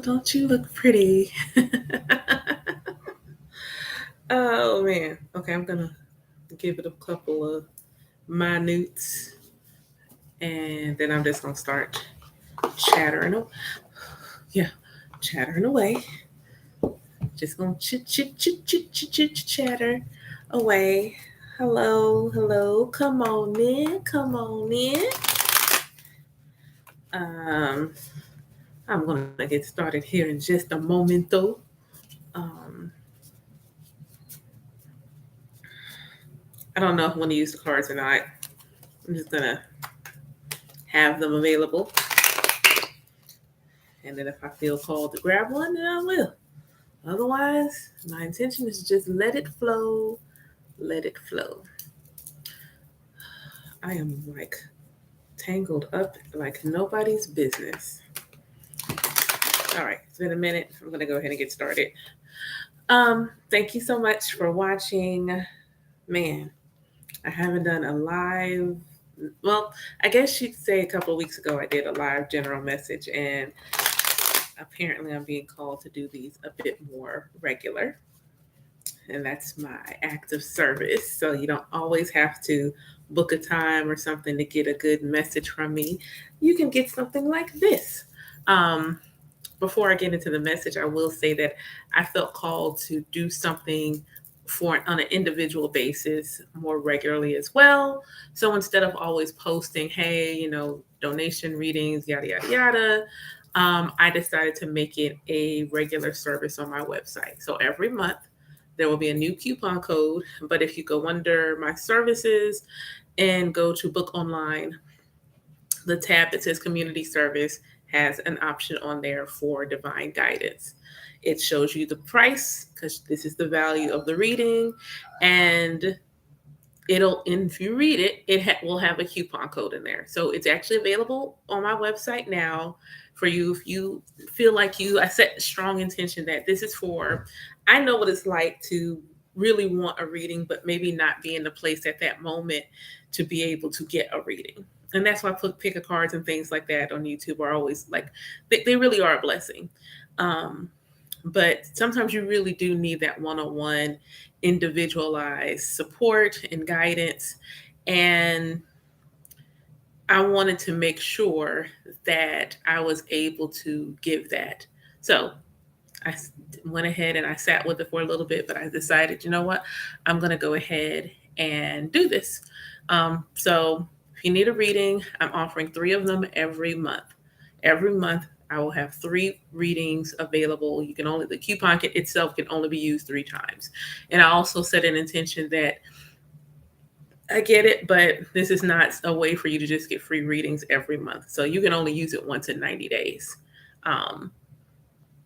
don't you look pretty? Oh man. Okay, I'm gonna give it a couple of minutes and then I'm just gonna start chattering. Yeah, chattering away. Just gonna chatter away. Hello, hello. Come on in. Come on in. Um, I'm gonna get started here in just a moment, though. Um, I don't know if I want to use the cards or not. I'm just gonna have them available, and then if I feel called to grab one, then I will. Otherwise, my intention is to just let it flow, let it flow. I am like tangled up like nobody's business. All right, it's been a minute. I'm gonna go ahead and get started. Thank you so much for watching. Man, I haven't done a live. Well, I guess you'd say a couple of weeks ago I did a live general message, and apparently I'm being called to do these a bit more regular. And that's my act of service. So you don't always have to book a time or something to get a good message from me. You can get something like this. Um, Before I get into the message, I will say that I felt called to do something on an individual basis more regularly as well. So instead of always posting, hey, donation readings, yada, yada, yada, I decided to make it a regular service on my website. So every month, there will be a new coupon code. But if you go under my services and go to book online, the tab that says community service has an option on there for divine guidance. It shows you the price because this is the value of the reading, and if you read it, will have a coupon code in there. So it's actually available on my website now for you. If you feel like I set strong intention that this is for, I know what it's like to really want a reading, but maybe not be in the place at that moment to be able to get a reading. And that's why pick a cards and things like that on YouTube are always like, they really are a blessing. But sometimes you really do need that one-on-one individualized support and guidance. And I wanted to make sure that I was able to give that. So I went ahead and I sat with it for a little bit, but I decided, you know what, I'm going to go ahead and do this. So if you need a reading, I'm offering 3 of them every month. Every month, I will have 3 readings available. The coupon itself can only be used 3 times. And I also set an intention that I get it, but this is not a way for you to just get free readings every month. So you can only use it once in 90 days.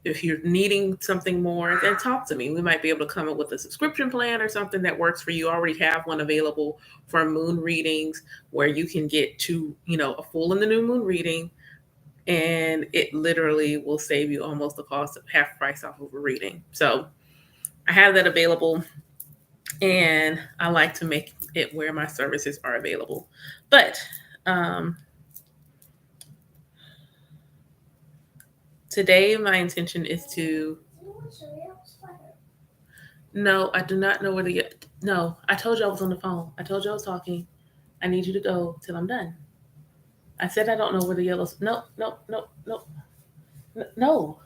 If you're needing something more, then talk to me. We might be able to come up with a subscription plan or something that works for you. I already have one available for moon readings where you can get a full in the new moon reading, and it literally will save you almost the cost of half price off of a reading. So I have that available, and I like to make it where my services are available. But today my intention is to. No, I do not know where the. No, I told you I was on the phone. I told you I was talking. I need you to go till I'm done. I said I don't know where the yellows. No, no, no, no, no.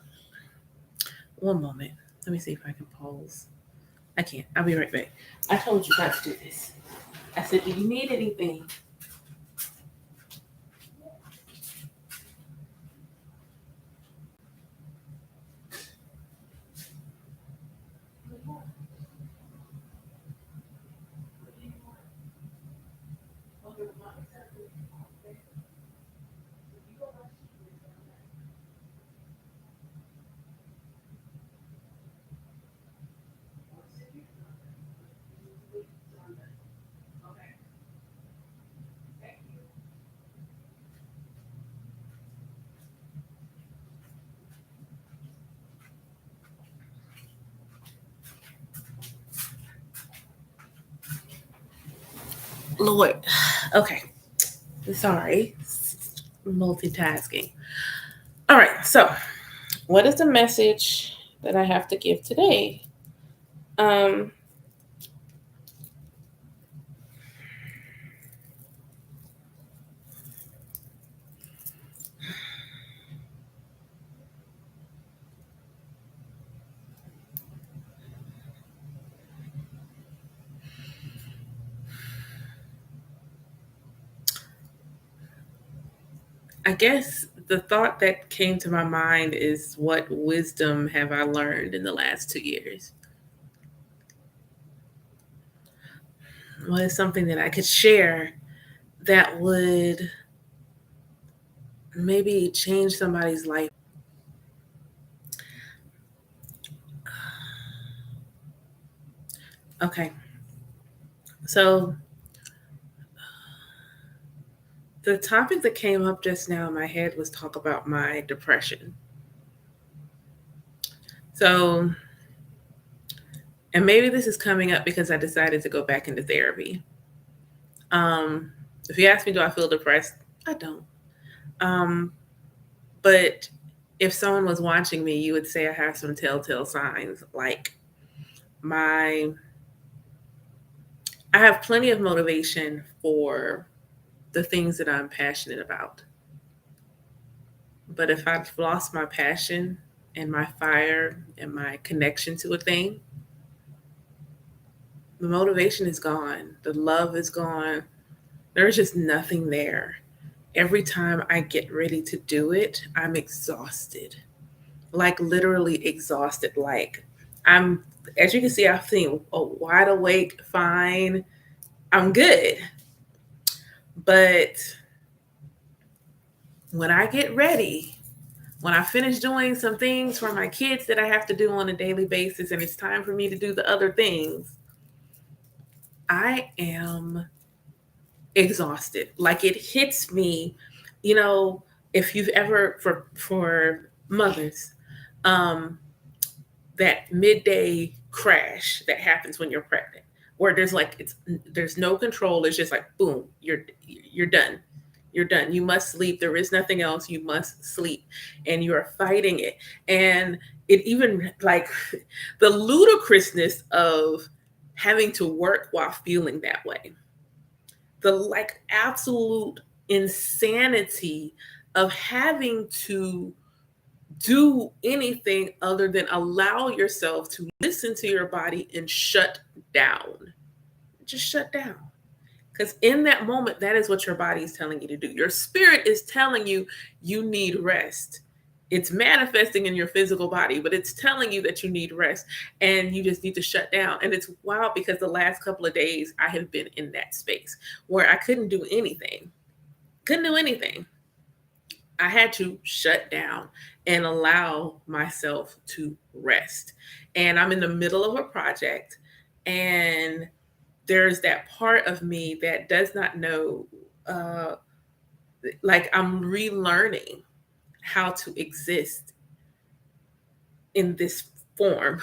One moment. Let me see if I can pause. I can't. I'll be right back. I told you not to do this. I said, do you need anything? Lord. Okay. Sorry. Multitasking. All right. So what is the message that I have to give today? Um, I guess the thought that came to my mind is, what wisdom have I learned in the last 2 years? What is something that I could share that would maybe change somebody's life? Okay, so the topic that came up just now in my head was talk about my depression. So, and maybe this is coming up because I decided to go back into therapy. Um, if you ask me, do I feel depressed? I don't. Um, but if someone was watching me, you would say I have some telltale signs. Like my, I have plenty of motivation for the things that I'm passionate about. But if I've lost my passion and my fire and my connection to a thing, the motivation is gone. The love is gone. There's just nothing there. Every time I get ready to do it, I'm exhausted. Like literally exhausted. Like I'm, as you can see, I'm feeling wide awake, fine. I'm good. But when I get ready, when I finish doing some things for my kids that I have to do on a daily basis, and it's time for me to do the other things, I am exhausted. Like it hits me, you know, if you've ever for mothers, um, that midday crash that happens when you're pregnant, where there's like there's no control. It's just like boom, you're done. You're done. You must sleep. There is nothing else. You must sleep, and you are fighting it. And it even like the ludicrousness of having to work while feeling that way, the like absolute insanity of having to do anything other than allow yourself to listen to your body and shut down. Just shut down. Because in that moment, that is what your body is telling you to do. Your spirit is telling you you need rest. It's manifesting in your physical body, but it's telling you that you need rest and you just need to shut down. And it's wild because the last couple of days I have been in that space where I couldn't do anything. Couldn't do anything. I had to shut down and allow myself to rest. And I'm in the middle of a project, and there's that part of me that does not know, uh, like, I'm relearning how to exist in this form.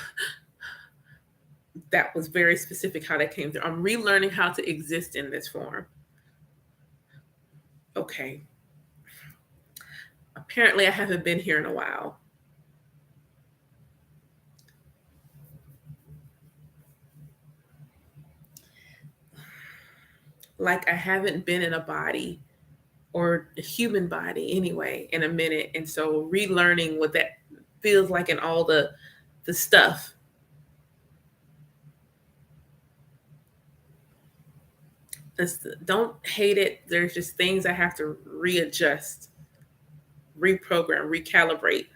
That was very specific how that came through. I'm relearning how to exist in this form. Okay. Apparently, I haven't been here in a while. Like, I haven't been in a body, or a human body anyway, in a minute. And so relearning what that feels like and all the stuff. Don't hate it. There's just things I have to readjust, reprogram, recalibrate.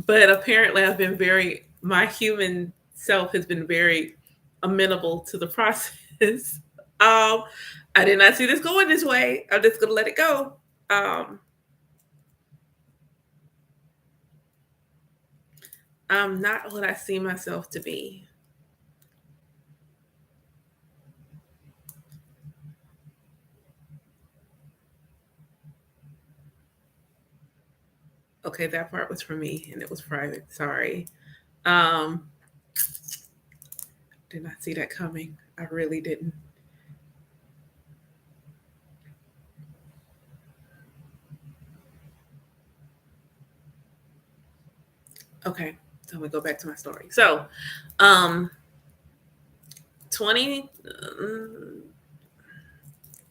But apparently I've been very, my human self has been very amenable to the process. um I did not see this going this way. I'm just gonna let it go. I'm not what I see myself to be. Okay, that part was for me and it was private. Sorry. Um, did not see that coming. I really didn't. Okay, so I'm gonna go back to my story. So, um, 20,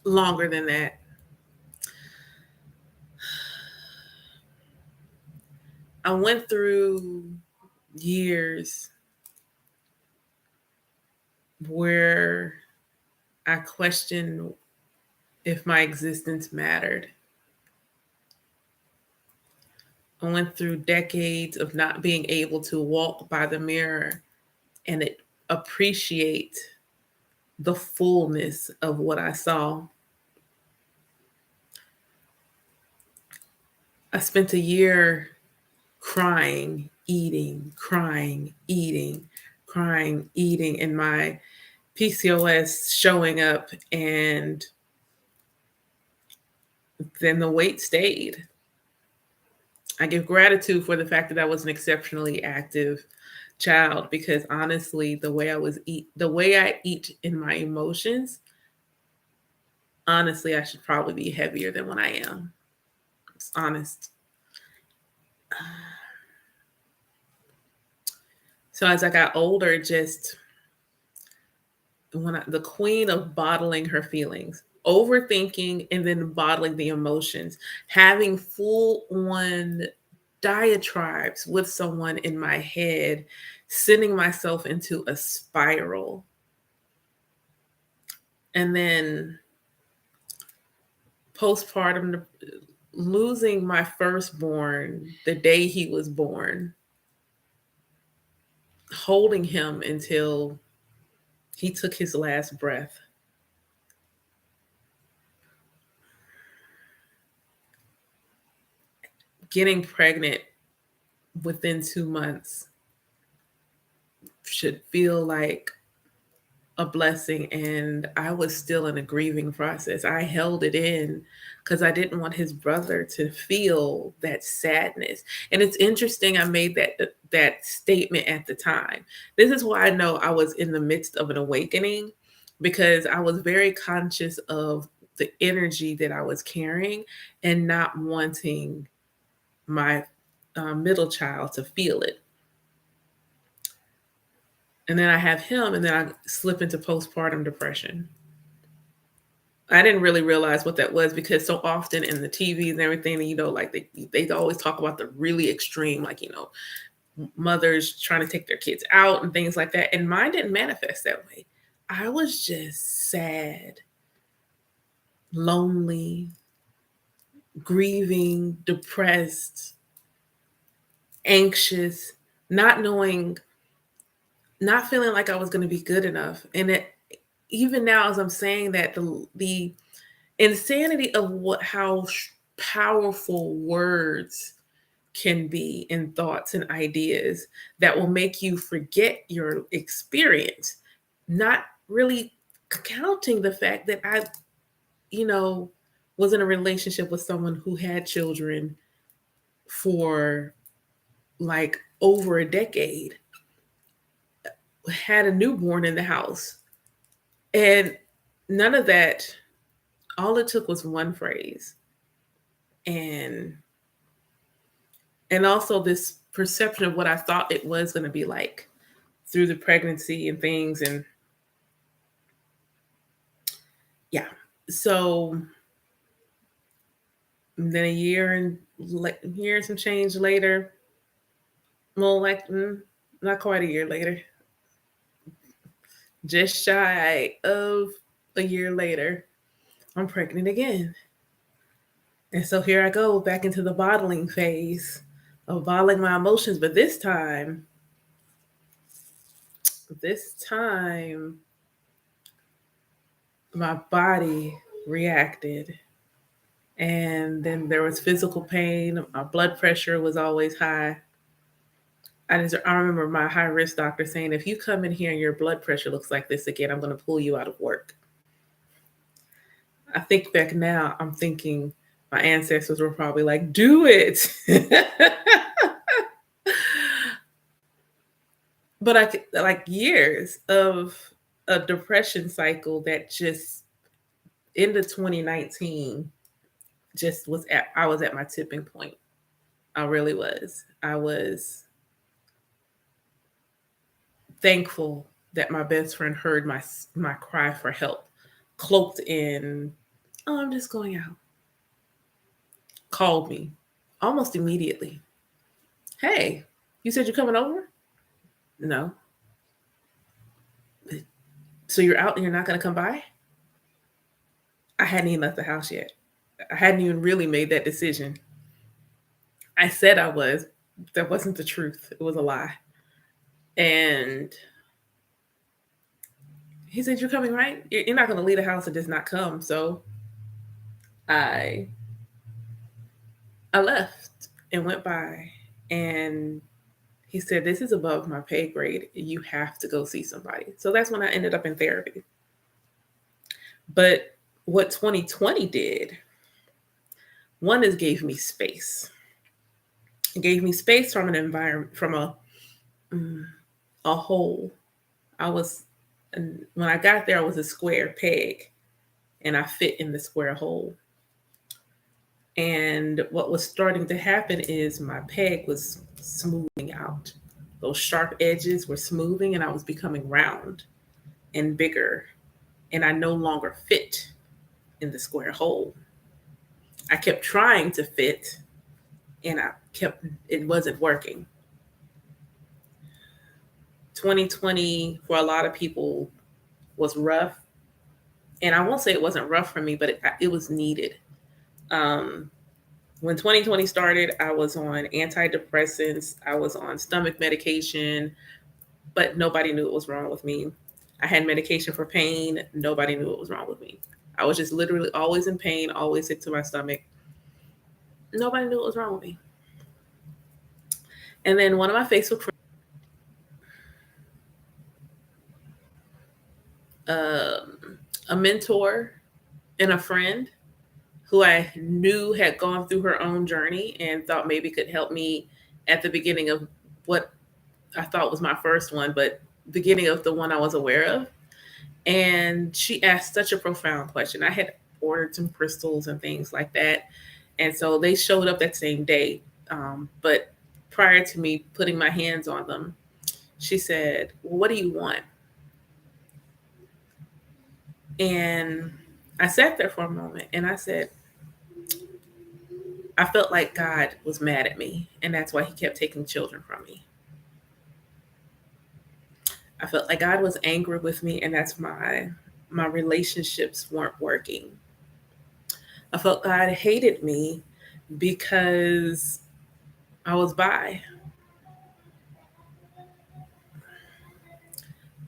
longer than that. I went through years where I questioned if my existence mattered. I went through decades of not being able to walk by the mirror and appreciate the fullness of what I saw. I spent a year crying, eating, crying, eating, crying, eating, and my PCOS showing up, and then the weight stayed. I give gratitude for the fact that I was an exceptionally active child because honestly, the way I eat in my emotions, honestly, I should probably be heavier than what I am. It's honest. So as I got older, just the queen of bottling her feelings, overthinking and then bottling the emotions, having full on diatribes with someone in my head, sending myself into a spiral. And then postpartum, losing my firstborn the day he was born, holding him until he took his last breath. Getting pregnant within 2 months should feel like a blessing. And I was still in a grieving process. I held it in because I didn't want his brother to feel that sadness. And it's interesting I made that statement at the time. This is why I know I was in the midst of an awakening, because I was very conscious of the energy that I was carrying and not wanting my middle child to feel it. And then I have him, and then I slip into postpartum depression. I didn't really realize what that was because so often in the TV and everything, like they always talk about the really extreme, like, mothers trying to take their kids out and things like that. And mine didn't manifest that way. I was just sad, lonely, grieving, depressed, anxious, not knowing, not feeling like I was going to be good enough. And even now, as I'm saying that, the insanity of how powerful words can be in thoughts and ideas that will make you forget your experience, not really counting the fact that I, you know, was in a relationship with someone who had children for like over a decade, had a newborn in the house. And none of that, all it took was one phrase. And also this perception of what I thought it was going to be like through the pregnancy and things. And yeah, so then a year and some change later, well, like not quite a year later, just shy of a year later, I'm pregnant again. And so here I go back into the bottling phase of bottling my emotions. But this time, my body reacted. And then there was physical pain. My blood pressure was always high. I remember my high risk doctor saying, if you come in here and your blood pressure looks like this again, I'm going to pull you out of work. I think back now, I'm thinking my ancestors were probably like, do it. But I like years of a depression cycle that just into 2019 just I was at my tipping point. I really was. I was thankful that my best friend heard my cry for help, cloaked in, oh, I'm just going out. Called me almost immediately. Hey, you said you're coming over? No. So you're out and you're not going to come by? I hadn't even left the house yet. I hadn't even really made that decision. I said I was. That wasn't the truth. It was a lie. And he said, you're coming, right? You're not going to leave the house and just not come. So I left and went by, and he said, this is above my pay grade. You have to go see somebody. So that's when I ended up in therapy. But what 2020 did, one is gave me space. It gave me space from an environment, from a hole. When I got there, I was a square peg, and I fit in the square hole. And what was starting to happen is my peg was smoothing out. Those sharp edges were smoothing, and I was becoming round and bigger. And I no longer fit in the square hole. I kept trying to fit, and it wasn't working. 2020 for a lot of people was rough. And I won't say it wasn't rough for me, but it was needed. When 2020 started, I was on antidepressants, I was on stomach medication, but nobody knew what was wrong with me. I had medication for pain, nobody knew what was wrong with me. I was just literally always in pain, always sick to my stomach. Nobody knew what was wrong with me. And then one of my Facebook friends, a mentor and a friend who I knew had gone through her own journey and thought maybe could help me at the beginning of what I thought was my first one, but beginning of the one I was aware of. And she asked such a profound question. I had ordered some crystals and things like that. And so they showed up that same day. But prior to me putting my hands on them, she said, well, what do you want? And I sat there for a moment and I said, I felt like God was mad at me, and that's why he kept taking children from me. I felt like God was angry with me, and that's my relationships weren't working. I felt God hated me because I was bi.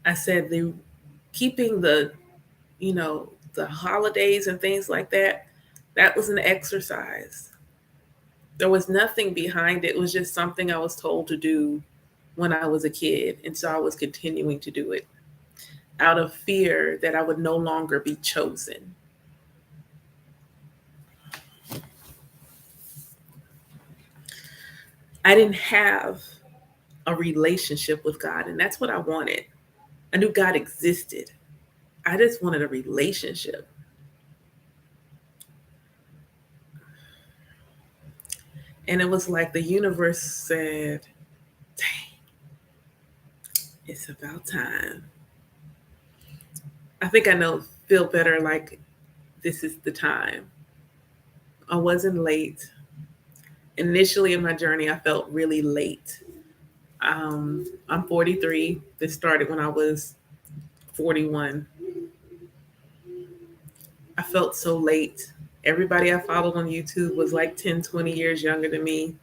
I said the keeping the holidays and things like that, that was an exercise. There was nothing behind it. It was just something I was told to do when I was a kid. And so I was continuing to do it out of fear that I would no longer be chosen. I didn't have a relationship with God, and that's what I wanted. I knew God existed. I just wanted a relationship. And it was like the universe said, dang, it's about time. I think I feel better like this is the time. I wasn't late. Initially in my journey, I felt really late. I'm 43. This started when I was 41. I felt so late. Everybody I followed on YouTube was like 10, 20 years younger than me.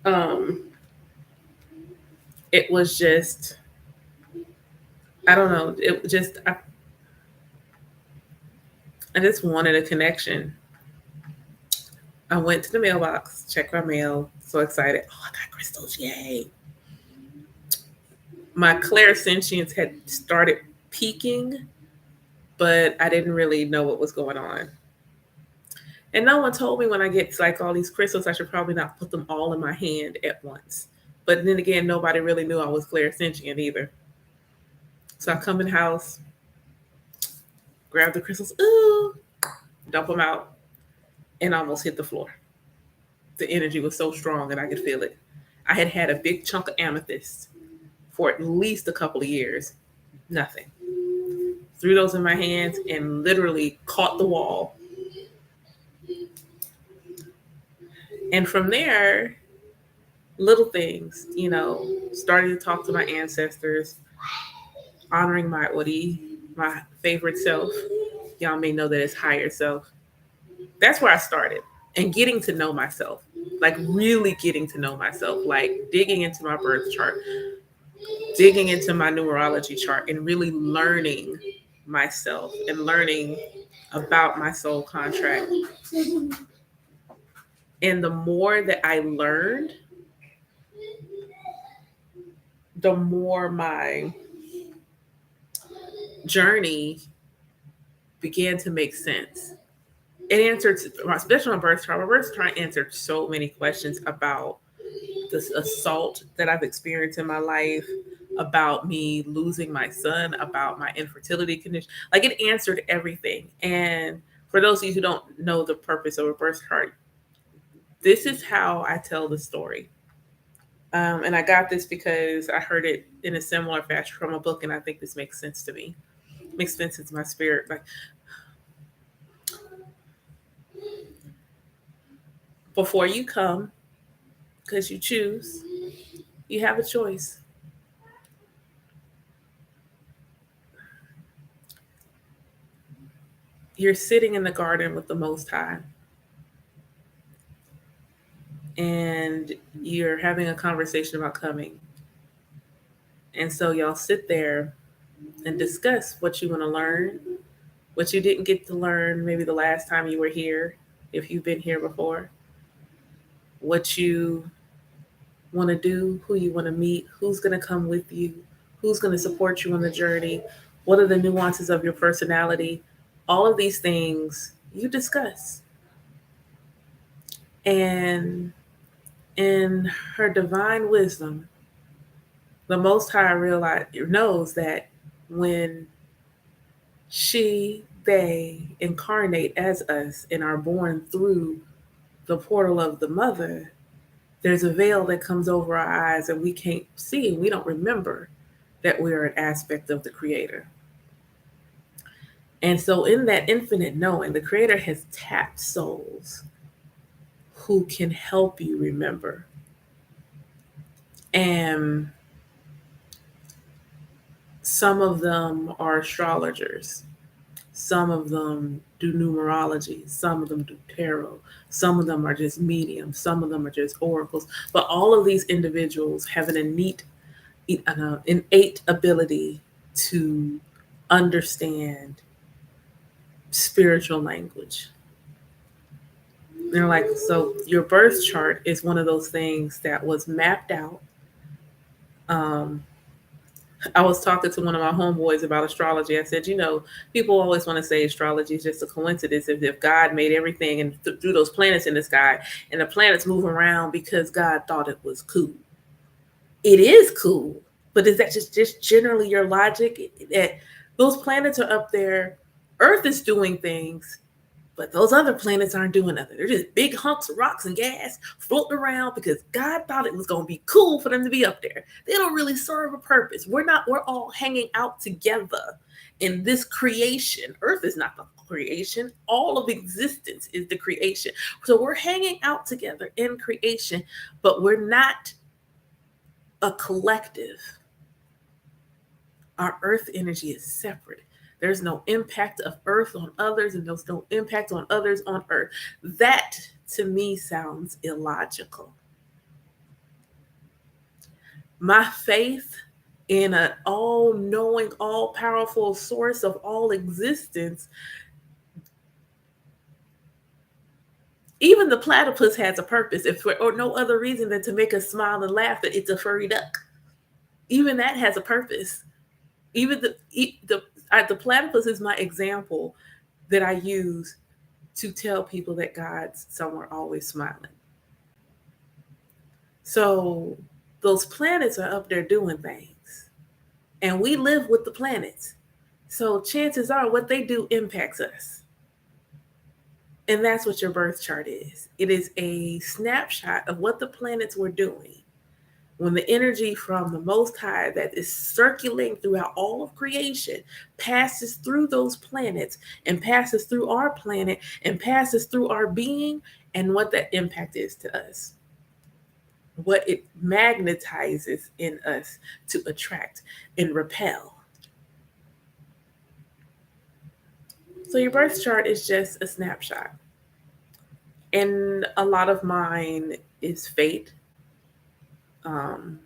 Um, it was just, I don't know. It just, I just wanted a connection. I went to the mailbox, checked my mail, so excited. Oh, I got crystals, yay. My clairsentience had started peaking, but I didn't really know what was going on. And no one told me when I get like all these crystals, I should probably not put them all in my hand at once. But then again, nobody really knew I was clairsentient either. So I come in the house, grab the crystals, ooh, dump them out, and almost hit the floor. The energy was so strong that I could feel it. I had had a big chunk of amethyst for at least a couple of years. Nothing. Threw those in my hands and literally caught the wall. And from there, little things, starting to talk to my ancestors, honoring my Ori, my favorite self. Y'all may know that it's higher self. That's where I started. And getting to know myself, like really getting to know myself, like digging into my birth chart, digging into my numerology chart, and really learning myself and learning about my soul contract. And the more that I learned, the more my journey began to make sense. It answered, especially on birth chart. My birth chart answered so many questions about this assault that I've experienced in my life, about me losing my son, about my infertility condition. Like it answered everything. And for those of you who don't know the purpose of a birth chart, this is how I tell the story. And I got this because I heard it in a similar fashion from a book, and I think this makes sense to me. Makes sense to my spirit. Like before you come, because you choose, you have a choice. You're sitting in the garden with the Most High, and you're having a conversation about coming. And so y'all sit there and discuss what you want to learn, what you didn't get to learn maybe the last time you were here, if you've been here before, what you want to do, who you want to meet, who's going to come with you, who's going to support you on the journey, what are the nuances of your personality. All of these things you discuss. And in her divine wisdom, the Most High knows that when they incarnate as us and are born through the portal of the mother, there's a veil that comes over our eyes and we can't see and we don't remember that we're an aspect of the Creator. And so in that infinite knowing, the Creator has tapped souls who can help you remember. And some of them are astrologers. Some of them do numerology. Some of them do tarot. Some of them are just mediums. Some of them are just oracles. But all of these individuals have an innate ability to understand spiritual language. They're like, so your birth chart is one of those things that was mapped out. I was talking to one of my homeboys about astrology. I said, people always want to say astrology is just a coincidence if God made everything and threw those planets in the sky and the planets move around because God thought it was cool. It is cool, but is that just generally your logic? That those planets are up there, Earth is doing things, but those other planets aren't doing nothing. They're just big hunks of rocks and gas floating around because God thought it was going to be cool for them to be up there. They don't really serve a purpose. We're all hanging out together in this creation. Earth is not the creation. All of existence is the creation. So we're hanging out together in creation, but we're not a collective. Our earth energy is separate. There's no impact of earth on others, and there's no impact on others on earth. That to me sounds illogical. My faith in an all-knowing, all-powerful source of all existence, even the platypus has a purpose, if for or no other reason than to make us smile and laugh that it's a furry duck. Even that has a purpose. Even the platypus is my example that I use to tell people that God's somewhere always smiling. So those planets are up there doing things, and we live with the planets. So chances are what they do impacts us. And that's what your birth chart is. It is a snapshot of what the planets were doing when the energy from the Most High that is circulating throughout all of creation passes through those planets and passes through our planet and passes through our being, and what that impact is to us, what it magnetizes in us to attract and repel. So your birth chart is just a snapshot. And a lot of mine is fate. Um,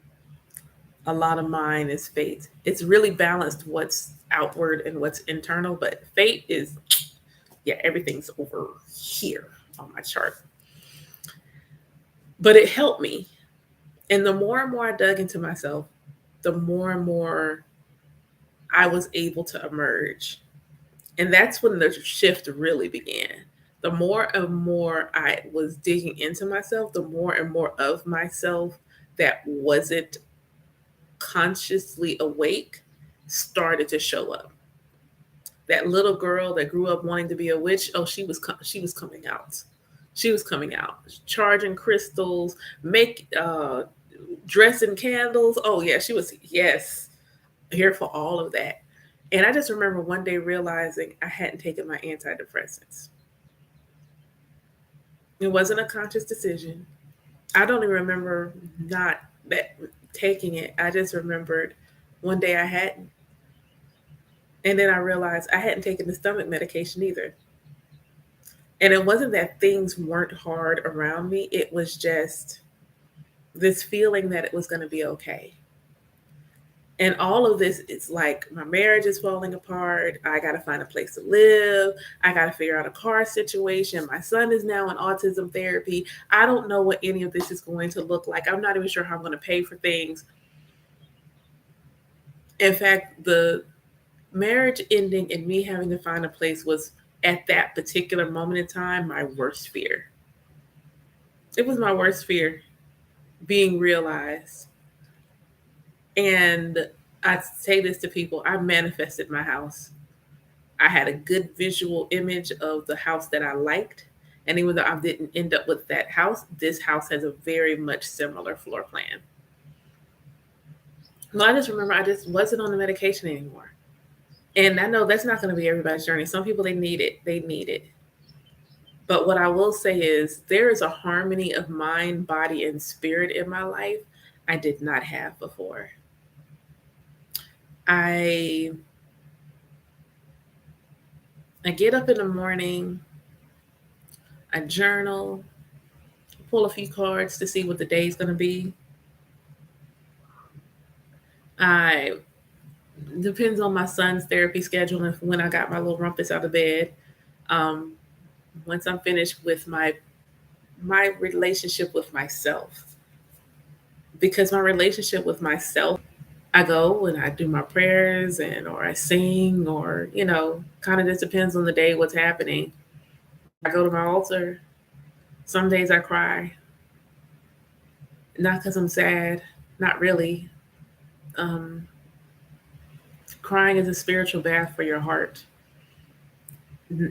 a lot of mine is fate. It's really balanced what's outward and what's internal, but fate is, yeah, everything's over here on my chart. But it helped me. And the more and more I dug into myself, the more and more I was able to emerge. And that's when the shift really began. The more and more I was digging into myself, the more and more of myself that wasn't consciously awake started to show up. That little girl that grew up wanting to be a witch, oh, she was coming out. She was coming out, charging crystals, dressing candles. Oh yeah, she was, yes, here for all of that. And I just remember one day realizing I hadn't taken my antidepressants. It wasn't a conscious decision. I don't even remember not that taking it. I just remembered one day I hadn't. And then I realized I hadn't taken the stomach medication either. And it wasn't that things weren't hard around me, it was just this feeling that it was going to be okay. And all of this, it's like my marriage is falling apart. I got to find a place to live. I got to figure out a car situation. My son is now in autism therapy. I don't know what any of this is going to look like. I'm not even sure how I'm going to pay for things. In fact, the marriage ending and me having to find a place was, at that particular moment in time, my worst fear. It was my worst fear being realized. And I say this to people, I manifested my house. I had a good visual image of the house that I liked. And even though I didn't end up with that house, this house has a very much similar floor plan. Well, I just remember I just wasn't on the medication anymore. And I know that's not going to be everybody's journey. Some people, they need it. They need it. But what I will say is there is a harmony of mind, body, and spirit in my life I did not have before. I get up in the morning, I journal, pull a few cards to see what the day's going to be. I depends on my son's therapy schedule and when I got my little rumpus out of bed. Um, Once I'm finished with my relationship with myself, because my relationship with myself, I go and I do my prayers and or I sing or kind of just depends on the day what's happening. I go to my altar. Some days I cry, not because I'm sad, not really. Um, Crying is a spiritual bath for your heart.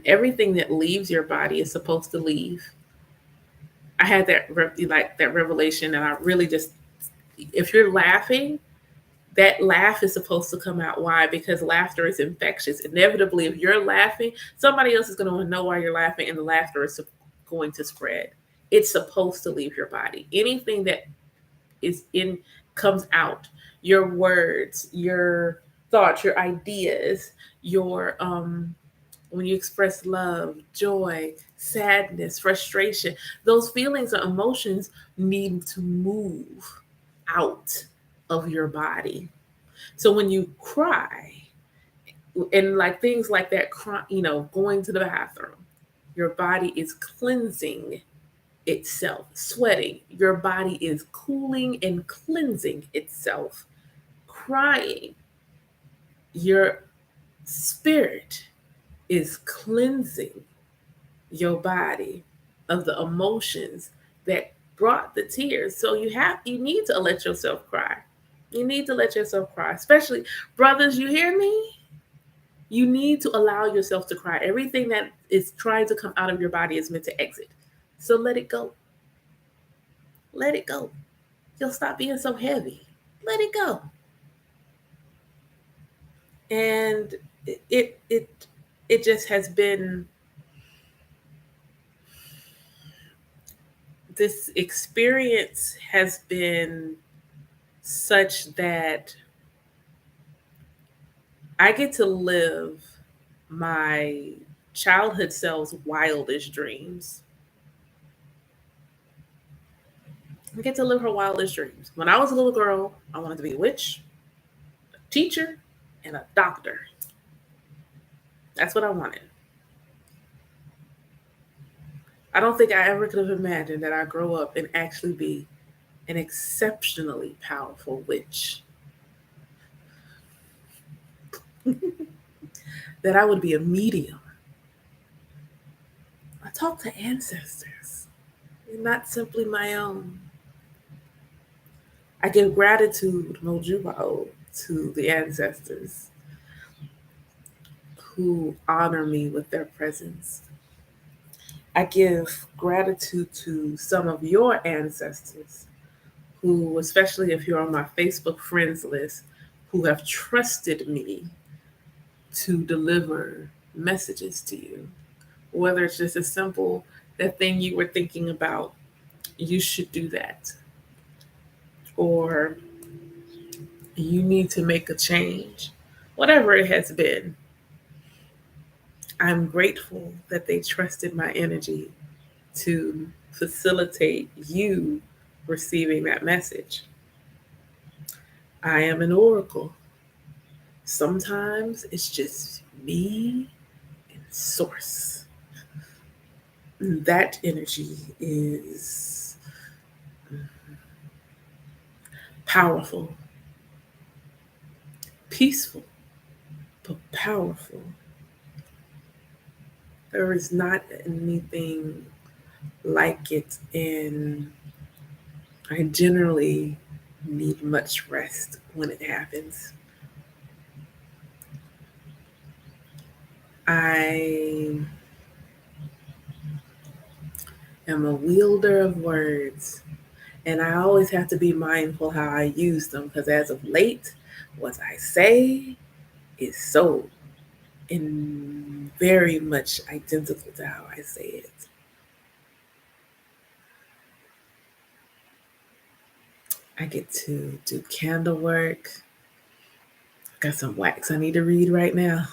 Everything that leaves your body is supposed to leave. I had that revelation, and I really just, if you're laughing, that laugh is supposed to come out. Why? Because laughter is infectious. Inevitably, if you're laughing, somebody else is going to know why you're laughing, and the laughter is going to spread. It's supposed to leave your body. Anything that is in comes out. Your words, your thoughts, your ideas, your when you express love, joy, sadness, frustration, those feelings or emotions need to move out of your body. So when you cry, and like things like that, going to the bathroom, your body is cleansing itself. Sweating, your body is cooling and cleansing itself. Crying, your spirit is cleansing your body of the emotions that brought the tears. So you need to let yourself cry. You need to let yourself cry, especially brothers. You hear me? You need to allow yourself to cry. Everything that is trying to come out of your body is meant to exit. So let it go. Let it go. You'll stop being so heavy. Let it go. And it it it just has been this experience has been such that I get to live my childhood self's wildest dreams. I get to live her wildest dreams. When I was a little girl, I wanted to be a witch, a teacher, and a doctor. That's what I wanted. I don't think I ever could have imagined that I'd grow up and actually be an exceptionally powerful witch. That I would be a medium. I talk to ancestors, not simply my own. I give gratitude, Mojubao, to the ancestors who honor me with their presence. I give gratitude to some of your ancestors who, especially if you're on my Facebook friends list, who have trusted me to deliver messages to you. Whether it's just as simple that thing you were thinking about, you should do that, or you need to make a change, whatever it has been. I'm grateful that they trusted my energy to facilitate you receiving that message. I am an oracle. Sometimes it's just me and source. That energy is powerful, peaceful, but powerful. There is not anything like it, and I generally need much rest when it happens. I am a wielder of words, and I always have to be mindful how I use them because as of late, what I say is so in very much identical to how I say it. I get to do candle work. Got some wax I need to read right now.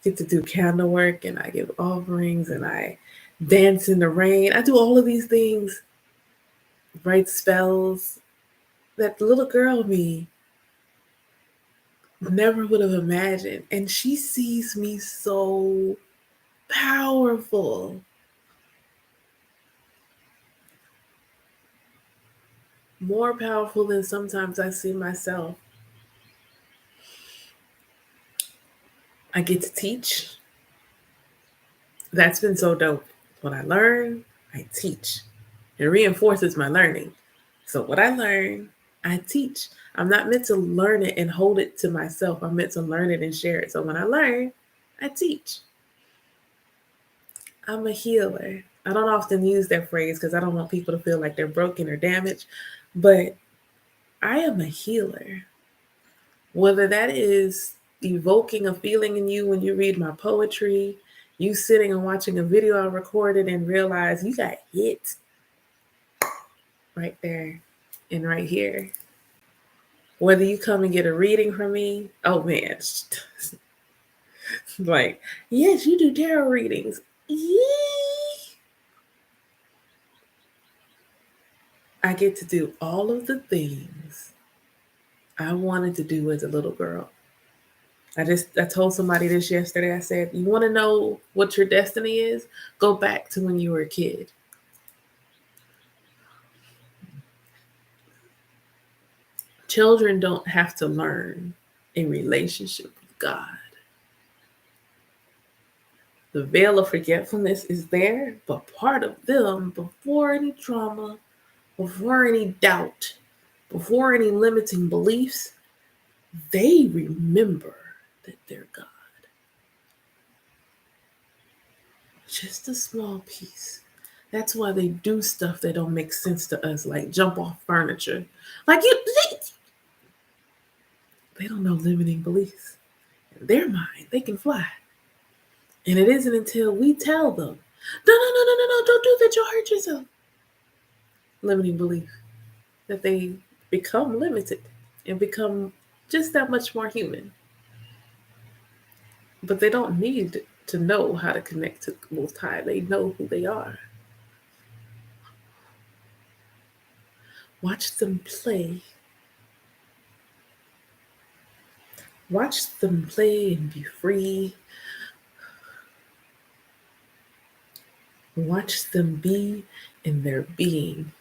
Get to do candle work and I give offerings and I dance in the rain. I do all of these things, write spells that the little girl me never would have imagined. And she sees me so powerful, more powerful than sometimes I see myself. I get to teach. That's been so dope. When I learn, I teach. It reinforces my learning. So what I learn, I teach. I'm not meant to learn it and hold it to myself. I'm meant to learn it and share it. So when I learn, I teach. I'm a healer. I don't often use that phrase because I don't want people to feel like they're broken or damaged, but I am a healer. Whether that is evoking a feeling in you when you read my poetry, you sitting and watching a video I recorded and realize you got hit right there and right here. Whether you come and get a reading from me, oh man, like, yes, you do tarot readings. Yee. I get to do all of the things I wanted to do as a little girl. I told somebody this yesterday. I said, you want to know what your destiny is? Go back to when you were a kid. Children don't have to learn a relationship with God. The veil of forgetfulness is there, but part of them, before any trauma, before any doubt, before any limiting beliefs, they remember that they're God. Just a small piece. That's why they do stuff that don't make sense to us, like jump off furniture. Like they don't know limiting beliefs. In their mind, they can fly. And it isn't until we tell them, no, don't do that, you'll hurt yourself. Limiting belief, that they become limited and become just that much more human. But they don't need to know how to connect to the Most High. They know who they are. Watch them play. Watch them play and be free. Watch them be in their being.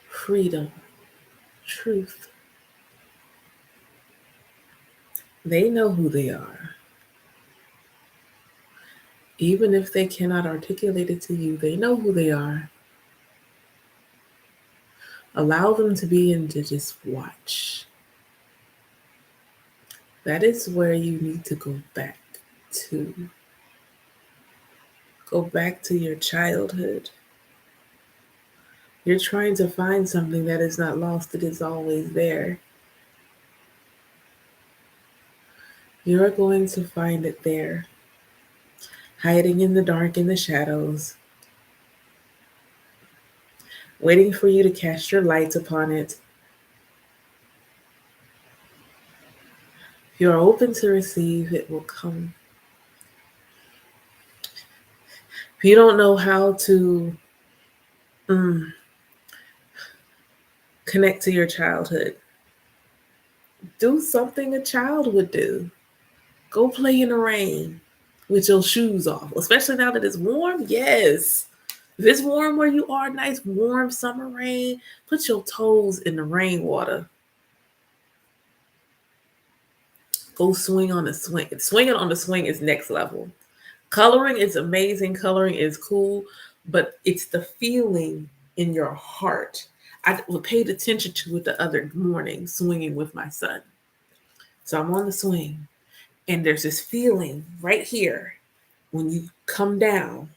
Freedom, truth. They know who they are. Even if they cannot articulate it to you, they know who they are. Allow them to be and to just watch. That is where you need to go back to. Go back to your childhood. You're trying to find something that is not lost, it is always there. You're going to find it there, hiding in the dark, in the shadows, waiting for you to cast your lights upon it. If you are open to receive, it will come. If you don't know how to connect to your childhood, do something a child would do. Go play in the rain with your shoes off, especially now that it's warm. Yes. If it's warm where you are, nice warm summer rain, put your toes in the rainwater. Go swing on the swing. Swinging on the swing is next level. Coloring is amazing. Coloring is cool, but it's the feeling in your heart. I paid attention to it the other morning, swinging with my son. So I'm on the swing, and there's this feeling right here when you come down,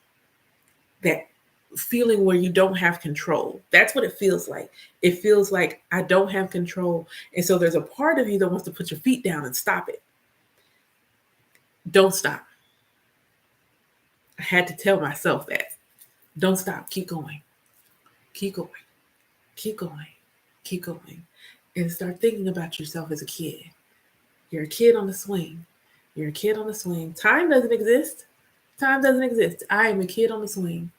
that feeling where you don't have control. That's what it feels like. It feels like I don't have control. And so there's a part of you that wants to put your feet down and stop it. Don't stop. I had to tell myself that. Don't stop. Keep going. Keep going. Keep going. Keep going. And start thinking about yourself as a kid. You're a kid on the swing. You're a kid on the swing. Time doesn't exist. Time doesn't exist. I am a kid on the swing.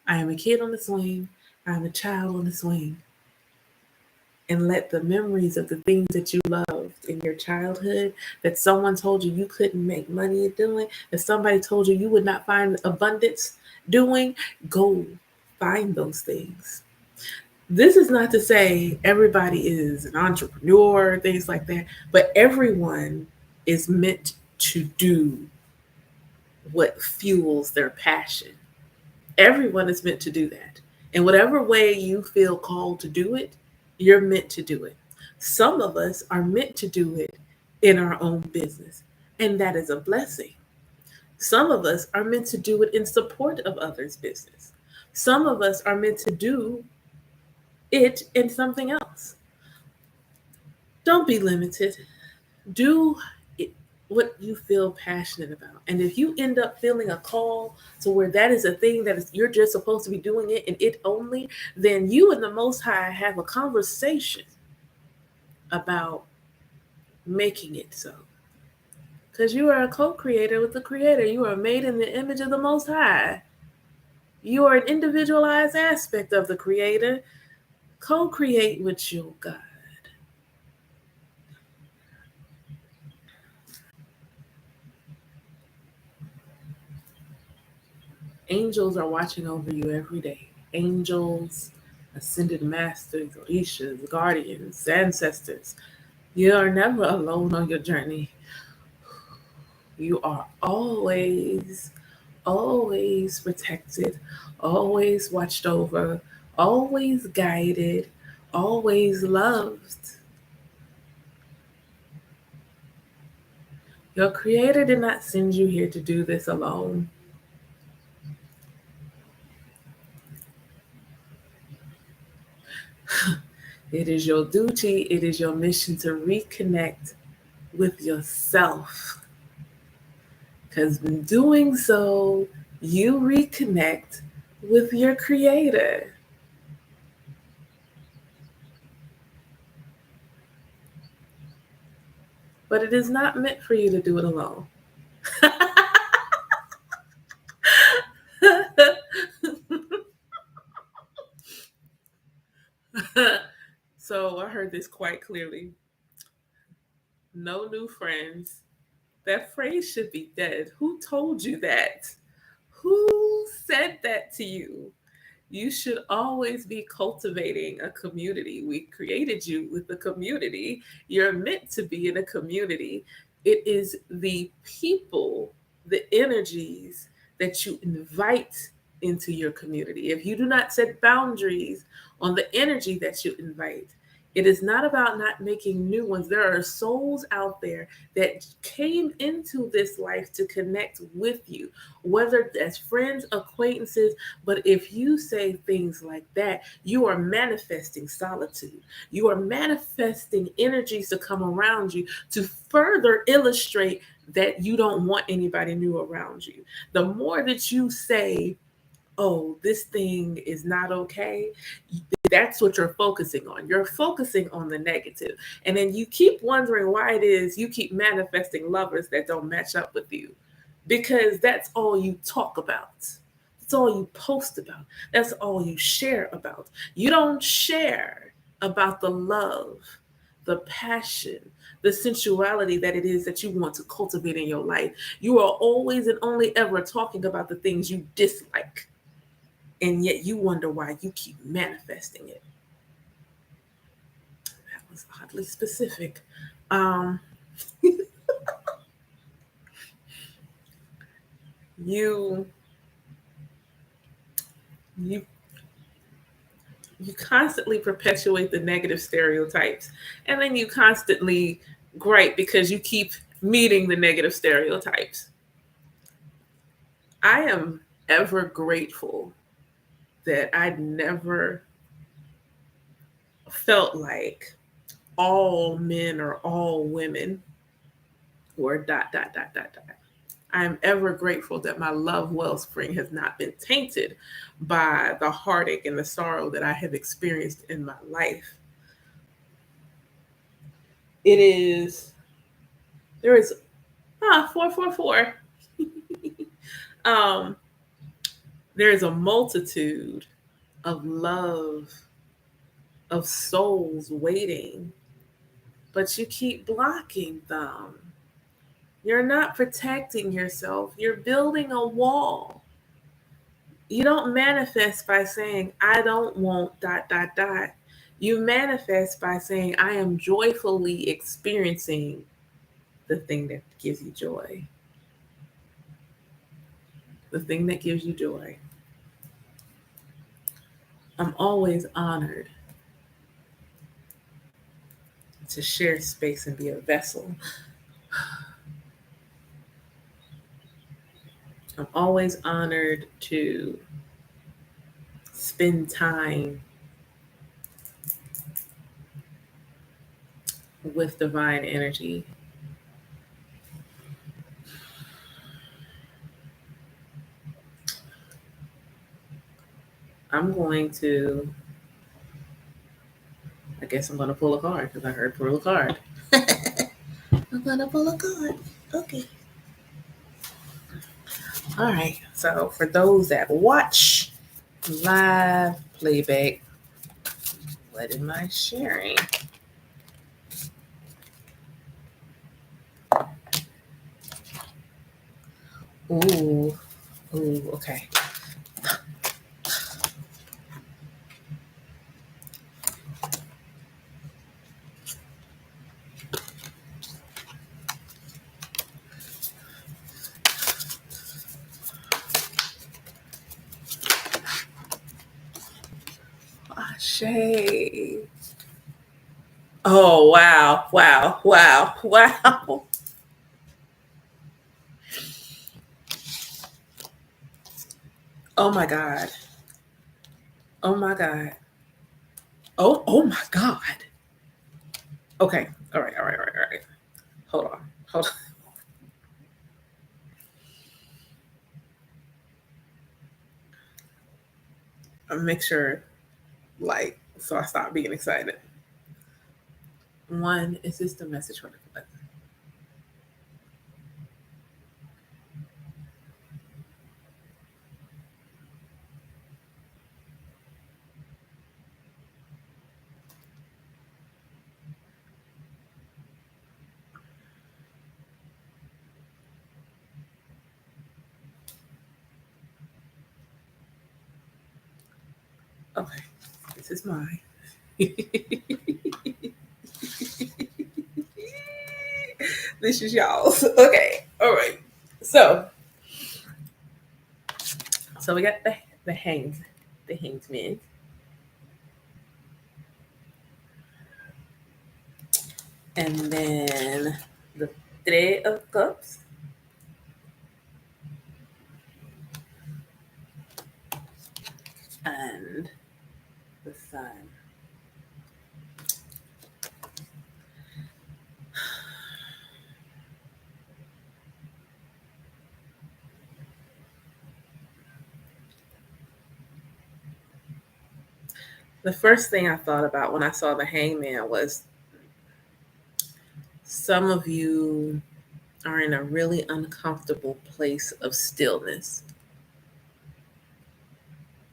I am a kid on the swing. I am a child on the swing. And let the memories of the things that you loved in your childhood, that someone told you you couldn't make money at doing, that somebody told you you would not find abundance doing, go find those things. This is not to say everybody is an entrepreneur, things like that, but everyone is meant to do what fuels their passion. Everyone is meant to do that. In whatever way you feel called to do it, you're meant to do it. Some of us are meant to do it in our own business, and that is a blessing. Some of us are meant to do it in support of others' business. Some of us are meant to do it in something else. Don't be limited. Do it, what you feel passionate about. And if you end up feeling a call to where that is a thing that is, you're just supposed to be doing it and it only, then you and the Most High have a conversation about making it so. Because you are a co-creator with the Creator. You are made in the image of the Most High. You are an individualized aspect of the Creator. Co-create with your God. Angels are watching over you every day. Angels, ascended masters, orishas, guardians, ancestors. You are never alone on your journey. You are always, always protected, always watched over, always guided, always loved. Your Creator did not send you here to do this alone. It is your duty, it is your mission to reconnect with yourself. Because in doing so, you reconnect with your Creator. But it is not meant for you to do it alone. So I heard this quite clearly. No new friends. That phrase should be dead. Who told you that? Who said that to you? You should always be cultivating a community. We created you with a community. You're meant to be in a community. It is the people, the energies that you invite into your community. If you do not set boundaries on the energy that you invite, it is not about not making new ones. There are souls out there that came into this life to connect with you, whether that's friends, acquaintances. But if you say things like that, you are manifesting solitude. You are manifesting energies to come around you to further illustrate that you don't want anybody new around you. The more that you say, oh, this thing is not okay, that's what you're focusing on. You're focusing on the negative. And then you keep wondering why it is you keep manifesting lovers that don't match up with you. Because that's all you talk about. That's all you post about. That's all you share about. You don't share about the love, the passion, the sensuality that it is that you want to cultivate in your life. You are always and only ever talking about the things you dislike. And yet you wonder why you keep manifesting it. That was oddly specific. Um, you you you constantly perpetuate the negative stereotypes, and then you constantly gripe because you keep meeting the negative stereotypes. I am ever grateful that I never felt like all men or all women were dot dot dot dot dot. I am ever grateful that my love wellspring has not been tainted by the heartache and the sorrow that I have experienced in my life. It is, there is, 444. um, there is a multitude of love, of souls waiting, but you keep blocking them. You're not protecting yourself, you're building a wall. You don't manifest by saying, I don't want dot, dot, dot. You manifest by saying, I am joyfully experiencing the thing that gives you joy. The thing that gives you joy. I'm always honored to share space and be a vessel. I'm always honored to spend time with divine energy. I'm going to, I guess I'm going to pull a card because I heard pull a card. I'm going to pull a card. Okay. All right. So for those that watch live playback, what am I sharing? Ooh, ooh, okay. Shay. Oh, wow. Wow. Wow. Wow. Oh my God. Oh my God. Oh my God. Okay. All right. All right. All right. All right. Hold on. Hold on. I'll make sure, like, so I stop being excited. One, is this the message for the Okay. This is mine. This is y'all's. Okay. All right. So we got the hanged men. And then the Three of Cups. And the Sun. The first thing I thought about when I saw the hangman was some of you are in a really uncomfortable place of stillness.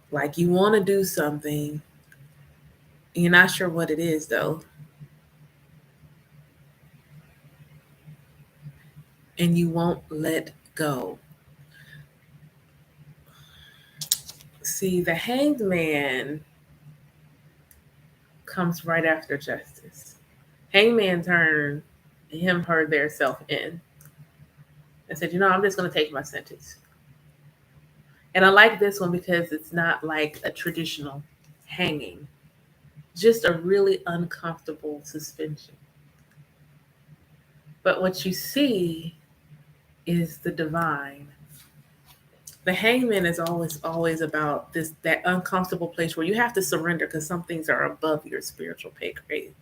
Like you want to do something, you're not sure what it is though, and you won't let go. See, the hanged man comes right after justice. Hangman turned him, her, their self in and said, I'm just going to take my sentence. And I like this one because it's not like a traditional hanging, just a really uncomfortable suspension. But what you see is the divine. The hangman is always about that uncomfortable place where you have to surrender because some things are above your spiritual pay grade.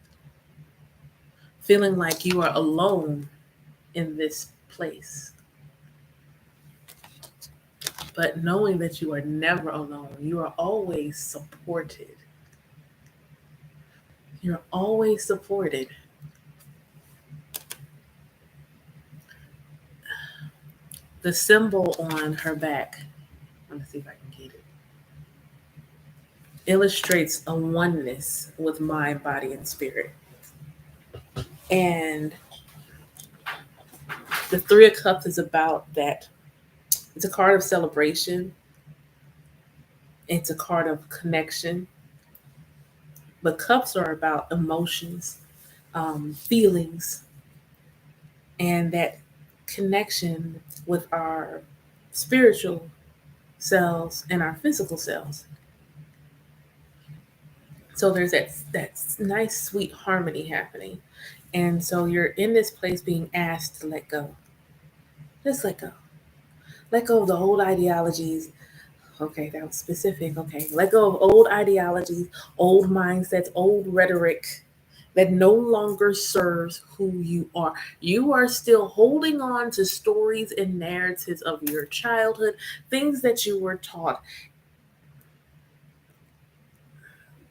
Feeling like you are alone in this place. But knowing that you are never alone, you are always supported. You're always supported. The symbol on her back, let me see if I can get it, illustrates a oneness with mind, body, and spirit. And the Three of Cups is about that. It's a card of celebration. It's a card of connection. But cups are about emotions, feelings, and that connection with our spiritual selves and our physical selves. So there's that nice sweet harmony happening. And so you're in this place being asked to let go. Just let go. Let go of the old ideologies. Okay, that was specific. Okay. Let go of old ideologies, old mindsets, old rhetoric that no longer serves who you are. You are still holding on to stories and narratives of your childhood, things that you were taught.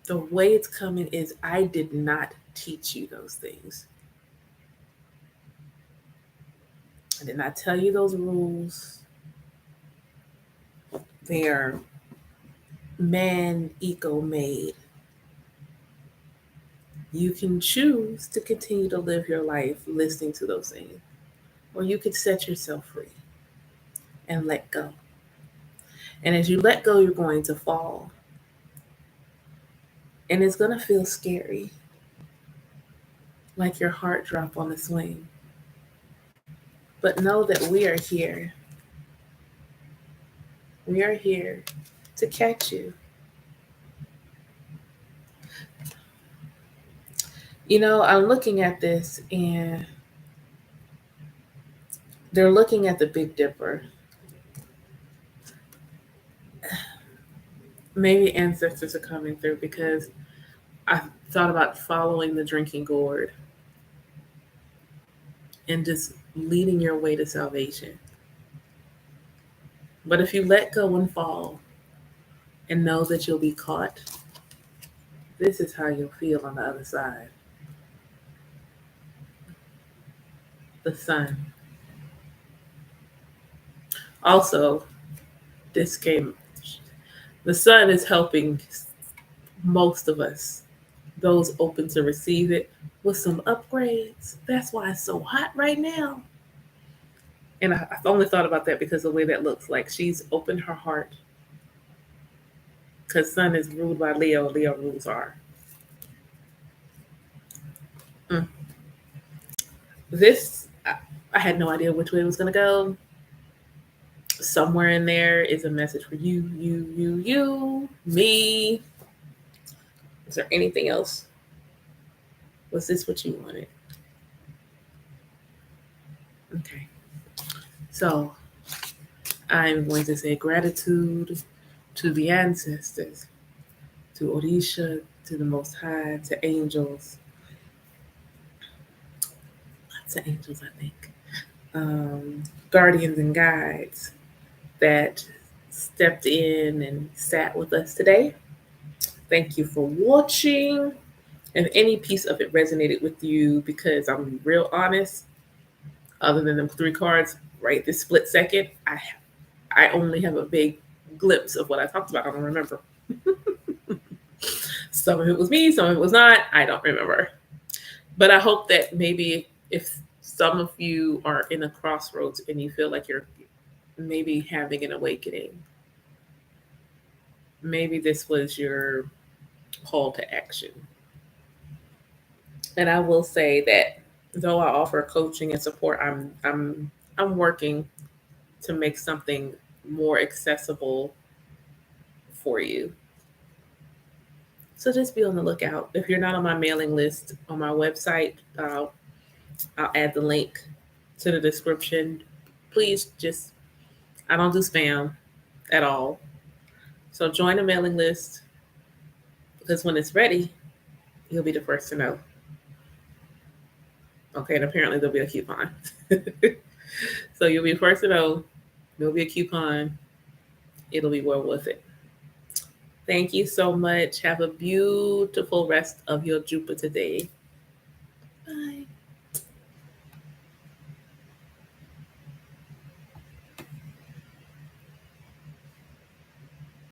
The way it's coming is I did not teach you those things. I did not tell you those rules. They are man ego made. You can choose to continue to live your life listening to those things, or you could set yourself free and let go. And as you let go, you're going to fall. And it's going to feel scary, like your heart drop on a swing. But know that we are here. We are here to catch you. I'm looking at this and they're looking at the Big Dipper. Maybe ancestors are coming through because I thought about following the drinking gourd and just leading your way to salvation. But if you let go and fall and know that you'll be caught, this is how you'll feel on the other side. The sun. Also, this came, the sun is helping most of us, those open to receive it, with some upgrades. That's why it's so hot right now. And I've only thought about that because of the way that looks like she's opened her heart because sun is ruled by Leo. Leo rules are. Mm. This, I had no idea which way it was going to go. Somewhere in there is a message for you, me. Is there anything else? Was this what you wanted? Okay. So I'm going to say gratitude to the ancestors, to Orisha, to the Most High, to angels. Lots of angels, I think. Guardians and guides that stepped in and sat with us today. Thank you for watching. If any piece of it resonated with you, because I'm real honest, other than them three cards right this split second, I only have a vague glimpse of what I talked about. I don't remember. Some of it was me, some of it was not. I don't remember. But I hope that maybe if some of you are in a crossroads and you feel like you're maybe having an awakening, maybe this was your call to action. And I will say that though I offer coaching and support, I'm working to make something more accessible for you. So just be on the lookout. If you're not on my mailing list on my website, I'll add the link to the description. Please just, I don't do spam at all. So join the mailing list because when it's ready, you'll be the first to know. Okay, and apparently there'll be a coupon. So you'll be first to know. There'll be a coupon. It'll be well worth it. Thank you so much. Have a beautiful rest of your Jupiter day. Bye.